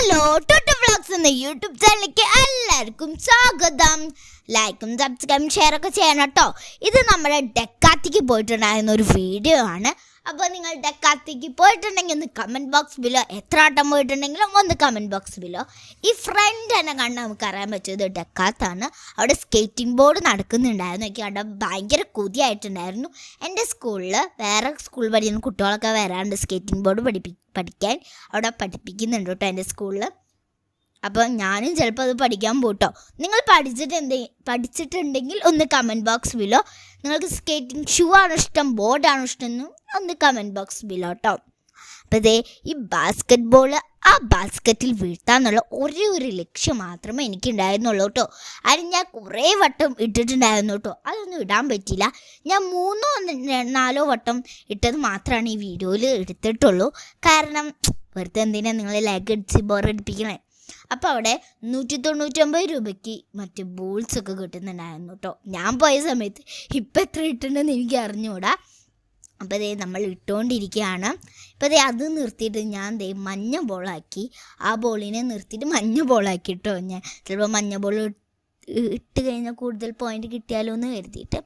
Hello ടോട്ടോ vlogs എന്ന YouTube ചാനലിലേക്ക് എല്ലാവർക്കും സ്വാഗതം. ലൈക്കും സബ്സ്ക്രൈബും ഷെയറൊക്കെ ചെയ്യണം കേട്ടോ. ഇത് നമ്മുടെ ഡെക്കാത്തിക്ക് പോയിട്ടുണ്ടായിരുന്ന ഒരു വീഡിയോ ആണ്. അപ്പോൾ നിങ്ങൾ ഡെക്കാത്തിക്ക് പോയിട്ടുണ്ടെങ്കിൽ ഒന്ന് കമൻറ്റ് ബോക്സ് ബിലോ, എത്ര വട്ടം പോയിട്ടുണ്ടെങ്കിലും ഒന്ന് കമൻറ്റ് ബോക്സ് ബിലോ. ഈ ഫ്രണ്ട് തന്നെ കണ്ട് നമുക്ക് അറിയാൻ പറ്റിയത് ഡെക്കാത്താണ്. അവിടെ സ്കേറ്റിംഗ് ബോർഡ് നടക്കുന്നുണ്ടായിരുന്നു. എനിക്ക് അവിടെ ഭയങ്കര കൊതിയായിട്ടുണ്ടായിരുന്നു. എൻ്റെ സ്കൂളിൽ വേറെ സ്കൂൾ പഠിക്കുന്ന കുട്ടികളൊക്കെ വരാറുണ്ട് സ്കേറ്റിംഗ് ബോർഡ് പഠിക്കാൻ. അവിടെ പഠിപ്പിക്കുന്നുണ്ട് കേട്ടോ എൻ്റെ സ്കൂളിൽ. അപ്പോൾ ഞാനും ചിലപ്പോൾ അത് പഠിക്കാൻ പോട്ടോ. നിങ്ങൾ പഠിച്ചിട്ടുണ്ടെങ്കിൽ ഒന്ന് കമൻറ്റ് ബോക്സ് ബിലോ. നിങ്ങൾക്ക് സ്കേറ്റിംഗ് ഷൂ ആണോ ഇഷ്ടം, ബോർഡാണോ ഇഷ്ടം എന്നും ഒന്ന് കമൻറ്റ് ബോക്സ് ബിലോ കേട്ടോ. അപ്പോൾ ഇതേ ഈ ബാസ്ക്കറ്റ് ബോൾ ആ ബാസ്ക്കറ്റിൽ വീഴ്ത്താന്നുള്ള ഒരേ ഒരു ലക്ഷ്യം മാത്രമേ എനിക്കുണ്ടായിരുന്നുള്ളൂ കേട്ടോ. അതിന് ഞാൻ കുറേ വട്ടം ഇട്ടിട്ടുണ്ടായിരുന്നു കേട്ടോ. അതൊന്നും ഇടാൻ പറ്റിയില്ല. ഞാൻ 3-4 വട്ടം ഇട്ടത് മാത്രമാണ് ഈ വീഡിയോയിൽ എടുത്തിട്ടുള്ളൂ. കാരണം വെറുതെ എന്തിനാണ് നിങ്ങൾ ലൈക്ക് അടിച്ച് ബോറടിപ്പിക്കണേ. അപ്പോൾ അവിടെ 199 രൂപയ്ക്ക് മറ്റ് ബോൾസൊക്കെ കിട്ടുന്നുണ്ടായിരുന്നു കേട്ടോ. ഞാൻ പോയ സമയത്ത് ഇപ്പം എത്ര ഇട്ടുണ്ടെന്ന് എനിക്ക് അറിഞ്ഞുകൂടാ. അപ്പോൾ ദേ നമ്മൾ ഇട്ടുകൊണ്ടിരിക്കുകയാണ്. ഇപ്പോൾ ദേ അത് നിർത്തിയിട്ട് ഞാൻ ദേ മഞ്ഞ ബോളാക്കി. ആ ബോളിനെ നിർത്തിയിട്ട് മഞ്ഞ ബോളാക്കി കേട്ടോ. ഞാൻ ചിലപ്പോൾ മഞ്ഞ ബോൾ ഇട്ട് കഴിഞ്ഞാൽ കൂടുതൽ പോയിൻ്റ് കിട്ടിയാലോ എന്ന് കരുതിയിട്ട്.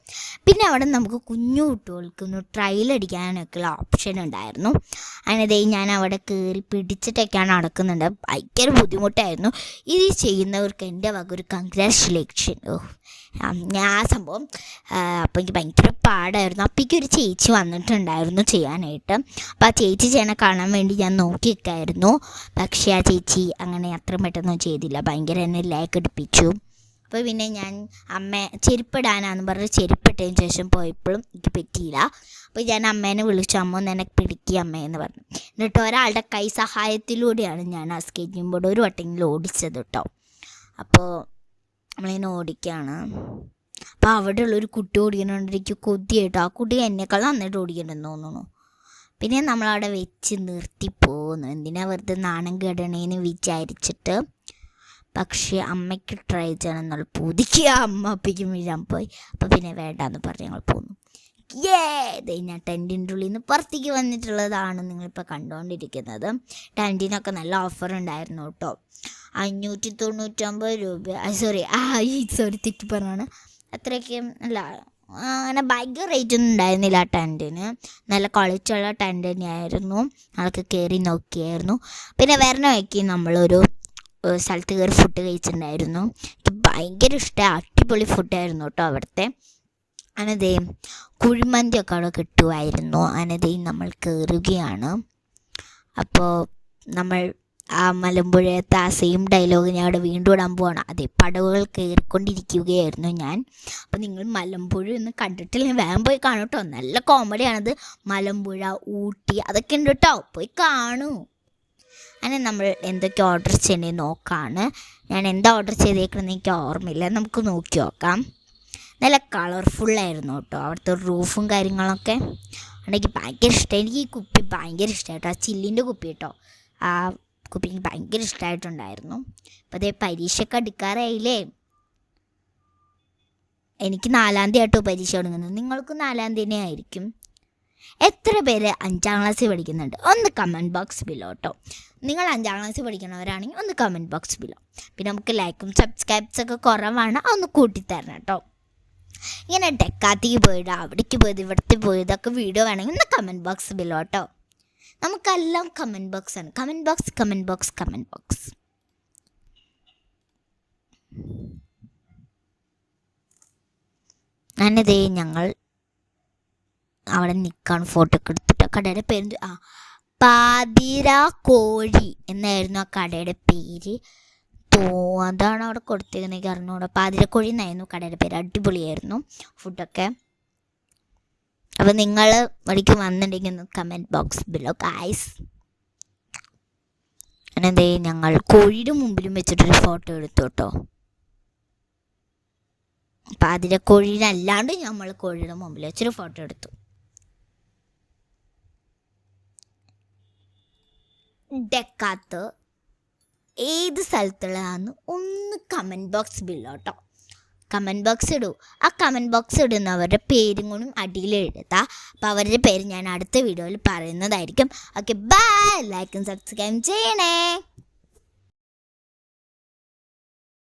പിന്നെ അവിടെ നമുക്ക് കുഞ്ഞു കുട്ടികൾക്കൊന്ന് ട്രയൽ അടിക്കാനൊക്കെയുള്ള ഓപ്ഷൻ ഉണ്ടായിരുന്നു. അങ്ങനെ ഞാൻ അവിടെ കയറി പിടിച്ചിട്ടൊക്കെയാണ് നടക്കുന്നുണ്ട്. ഭയങ്കര ബുദ്ധിമുട്ടായിരുന്നു. ഇത് ചെയ്യുന്നവർക്ക് എൻ്റെ വക ഒരു കൺഗ്രാച്ചുലേഷൻ. ഞാൻ ആ സംഭവം അപ്പോൾ എനിക്ക് ഭയങ്കര പാടായിരുന്നു. അപ്പോഴേക്കും ഒരു ചേച്ചി വന്നിട്ടുണ്ടായിരുന്നു ചെയ്യാനായിട്ട്. അപ്പോൾ ആ ചേച്ചി ചെയ്യണ കാണാൻ വേണ്ടി ഞാൻ നോക്കി നിൽക്കായിരുന്നു. പക്ഷേ ആ ചേച്ചി അങ്ങനെ അത്ര പെട്ടെന്ന് ചെയ്തില്ല. ഭയങ്കര എന്നെ ലാഗ് അടിപ്പിച്ചു. അപ്പോൾ പിന്നെ ഞാൻ ചെരുപ്പിടാനാന്ന് പറഞ്ഞ് ചെരുപ്പിട്ടതിന് ശേഷം പോയപ്പോഴും എനിക്ക് പറ്റിയില്ല. അപ്പോൾ ഞാൻ അമ്മേനെ വിളിച്ചു. അമ്മ ഒന്ന് എന്നെ പിടിക്കുക അമ്മയെന്ന് പറഞ്ഞു. എന്നിട്ട് ഒരാളുടെ കൈ സഹായത്തിലൂടെയാണ് ഞാൻ ആ സ്കേറ്റിംഗ് ബോർഡ് ഒരു വട്ടെങ്കിലും ഓടിച്ചത് കേട്ടോ. അപ്പോൾ നമ്മളിങ്ങനെ ഓടിക്കുകയാണ്. അപ്പോൾ അവിടെയുള്ളൊരു കുട്ടി ഓടിക്കണോണ്ട് എനിക്ക് കൊതിയായിട്ടോ. ആ കുട്ടി എന്നെക്കാൾ നന്നായിട്ട് ഓടിക്കണമെന്ന് തോന്നുന്നു. പിന്നെ നമ്മളവിടെ വെച്ച് നിർത്തി പോകുന്നു. എന്തിനാ വെറുതെ നാണം കെടണേന്ന് വിചാരിച്ചിട്ട്. പക്ഷേ അമ്മയ്ക്ക് ട്രൈ ചെയ്യണം എന്നുള്ള പുതുക്കിയ അമ്മ അപ്പയ്ക്കും വീഴാൻ പോയി. അപ്പോൾ പിന്നെ വേണ്ടാന്ന് പറഞ്ഞ് ഞങ്ങൾ പോന്നു. ഞാൻ ടെൻറ്റിൻ്റെ ഉള്ളിൽ നിന്ന് പുറത്തേക്ക് വന്നിട്ടുള്ളതാണ് നിങ്ങളിപ്പോൾ കണ്ടുകൊണ്ടിരിക്കുന്നത്. ടെൻറ്റിനൊക്കെ നല്ല ഓഫർ ഉണ്ടായിരുന്നു കേട്ടോ. 599 രൂപ. സോറി തെറ്റി പറഞ്ഞാണ്. അത്രയ്ക്ക് അല്ല, അങ്ങനെ ഭയങ്കര റേറ്റ് ഒന്നും ഉണ്ടായിരുന്നില്ല ആ ടെൻറ്റിന്. നല്ല ക്വാളിറ്റിയുള്ള ടെൻറ്റ് തന്നെയായിരുന്നു. ഞങ്ങൾക്ക് കയറി നോക്കിയായിരുന്നു. പിന്നെ വേറെ നോക്കി നമ്മളൊരു സ്ഥലത്ത് കയറി ഫുഡ് കഴിച്ചിട്ടുണ്ടായിരുന്നു. എനിക്ക് ഭയങ്കര ഇഷ്ടമായി. അടിപൊളി ഫുഡായിരുന്നു കേട്ടോ അവിടുത്തെ. അങ്ങനെ കുഴിമന്തിയൊക്കെ അവിടെ കിട്ടുമായിരുന്നു. അങ്ങനെ നമ്മൾ കയറുകയാണ്. അപ്പോൾ നമ്മൾ ആ മലമ്പുഴത്തെ ആ സെയിം ഡയലോഗ് ഞാൻ അവിടെ വീണ്ടും ഇടാൻ പോവാണ്. അതെ, പടവുകൾ കയറിക്കൊണ്ടിരിക്കുകയായിരുന്നു ഞാൻ. അപ്പോൾ നിങ്ങൾ മലമ്പുഴ ഒന്ന് കണ്ടിട്ടില്ലെങ്കിൽ വേഗം പോയി കാണും കേട്ടോ. നല്ല കോമഡിയാണത്. മലമ്പുഴ, ഊട്ടി അതൊക്കെ ഉണ്ട് കേട്ടോ. പോയി കാണൂ. അങ്ങനെ നമ്മൾ എന്തൊക്കെ ഓർഡർ ചെയ്യണമെന്ന് നോക്കാണ്. ഞാൻ എന്താ ഓർഡർ ചെയ്തേക്കണമെന്ന് എനിക്ക് ഓർമ്മയില്ല. നമുക്ക് നോക്കി നോക്കാം. നല്ല കളർഫുള്ളായിരുന്നു കേട്ടോ അവിടുത്തെ റൂഫും കാര്യങ്ങളൊക്കെ. എനിക്ക് ഭയങ്കര ഇഷ്ടമായി. എനിക്ക് ഈ കുപ്പി ഭയങ്കര ഇഷ്ടമായിട്ടോ. ആ ചില്ലിൻ്റെ കുപ്പി കേട്ടോ. ആ കുപ്പി എനിക്ക് ഭയങ്കര ഇഷ്ടമായിട്ടുണ്ടായിരുന്നു. അപ്പോൾ അതേ പരീക്ഷയൊക്കെ അടുക്കാറായില്ലേ. എനിക്ക് 4-ാം തീയതി ആയിട്ടോ പരീക്ഷ തുടങ്ങുന്നത്. നിങ്ങൾക്ക് 4-ാം തീയതി ആയിരിക്കും. എത്ര പേര് 5-ാം ക്ലാസ്സിൽ പഠിക്കുന്നുണ്ട് ഒന്ന് കമൻറ്റ് ബോക്സ് ബിലോ കേട്ടോ. നിങ്ങൾ 5-ാം ക്ലാസ്സിൽ പഠിക്കുന്നവരാണെങ്കിൽ ഒന്ന് കമൻറ്റ് ബോക്സ് ബിലോ. പിന്നെ നമുക്ക് ലൈക്കും സബ്സ്ക്രൈബ്സൊക്കെ കുറവാണ്, അതൊന്ന് കൂട്ടിത്തരണം കേട്ടോ. ഇങ്ങനെ ഡെക്കാത്തിക്ക് പോയിട്ട് അവിടേക്ക് പോയത് ഇവിടത്തെ പോയതൊക്കെ വീഡിയോ വേണമെങ്കിൽ ഒന്ന് കമൻറ്റ് ബോക്സ് ബിലോ കേട്ടോ. നമുക്കെല്ലാം കമൻറ്റ് ബോക്സാണ്. Comment box comment box comment box. ഞാനിതേ ഞങ്ങൾ അവിടെ നിൽക്കാണ്. ഫോട്ടോ ഒക്കെ എടുത്തിട്ട്. കടയുടെ പേര് പാതിര കോഴി എന്നായിരുന്നു ആ കടയുടെ പേര്. അതാണ് അവിടെ കൊടുത്തിരുന്നത്. എനിക്ക് അറിഞ്ഞൂടെ. പാതിരക്കോഴി എന്നായിരുന്നു കടയുടെ പേര്. അടിപൊളിയായിരുന്നു ഫുഡൊക്കെ. അപ്പോൾ നിങ്ങൾ വഴിക്ക് വന്നിട്ടുണ്ടെങ്കിൽ ഒന്ന് കമൻറ്റ് ബോക്സ് ബിലോ ഗായ്സ്. അങ്ങനെ ഞങ്ങൾ കോഴിയുടെ മുമ്പിലും വെച്ചിട്ടൊരു ഫോട്ടോ എടുത്തു കേട്ടോ. പാതിരക്കോഴീനല്ലാണ്ട് നമ്മൾ കോഴിയുടെ മുമ്പിൽ വെച്ചൊരു ഫോട്ടോ എടുത്തു. ഡെക്കാത്ത് ഏത് സ്ഥലത്തുള്ളതാണെന്ന് ഒന്ന് കമൻറ്റ് ബോക്സ് ബിലോ കേട്ടോ. കമൻറ്റ് ബോക്സ് ഇടൂ. ആ കമൻറ്റ് ബോക്സ് ഇടുന്നവരുടെ പേരും കൂടി അടിയിൽ എഴുതാം. അപ്പോൾ അവരുടെ പേര് ഞാൻ അടുത്ത വീഡിയോയിൽ പറയുന്നതായിരിക്കും. Okay, by. ലൈക്കും സബ്സ്ക്രൈബ് ചെയ്യണേ.